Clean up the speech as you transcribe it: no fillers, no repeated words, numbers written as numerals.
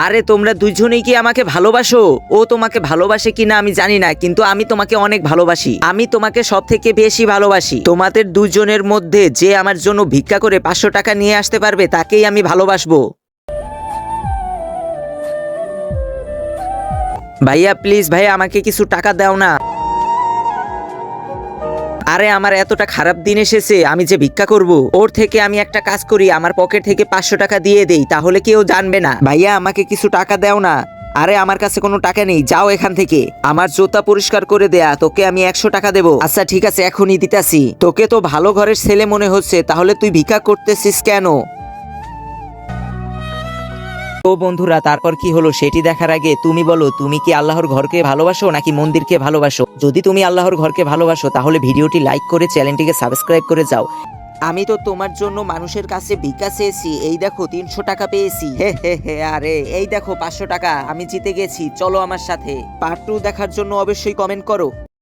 আরে তোমরা দুইজনেই কি আমাকে ভালোবাসো? ও তোমাকে ভালোবাসে কিনা আমি জানি না, কিন্তু আমি তোমাকে অনেক ভালোবাসি। আমি তোমাকে সব থেকে বেশি ভালোবাসি। তোমাদের দুজনের মধ্যে যে আমার জন্য ভিক্ষা করে 500 টাকা নিয়ে আসতে পারবে তাকেই আমি ভালোবাসবো। ভাইয়া প্লিজ ভাইয়া আমাকে কিছু টাকা দাও না। আরে আমার এতটা খারাপ দিন এসেছে, আমি যে ভিক্ষা করব ওর থেকে আমি একটা কাজ করি, আমার পকেট থেকে 500 টাকা দিয়ে দেই, তাহলে কেউ জানবে না। ভাইয়া আমাকে কিছু টাকা দাও না। আরে আমার কাছে কোনো টাকা নেই, যাও এখান থেকে। আমার জুতা পরিষ্কার করে দেয়া, তোকে আমি 100 টাকা দেবো। আচ্ছা ঠিক আছে এখনই দিতাছি। তোকে তো ভালো ঘরের ছেলে মনে হচ্ছে, তাহলে তুই ভিক্ষা করতেছিস কেন? তো বন্ধুরা তারপর কি হলো সেটি দেখার আগে তুমি বলো, তুমি কি আল্লাহর ঘরকে ভালোবাসো নাকি মন্দিরকে ভালোবাসো? যদি তুমি আল্লাহর ঘরকে ভালোবাসো তাহলে ভিডিওটি লাইক করে চ্যানেলটিকে সাবস্ক্রাইব করে যাও। আমি তো তোমার জন্য মানুষের কাছে ভিক্ষা চেয়েছি, এই দেখো 300 টাকা পেয়েছি। হে হে হে। আরে এই দেখো 500 টাকা, আমি জিতে গেছি। চলো আমার সাথে। পার্ট 2 দেখার জন্য অবশ্যই কমেন্ট করো।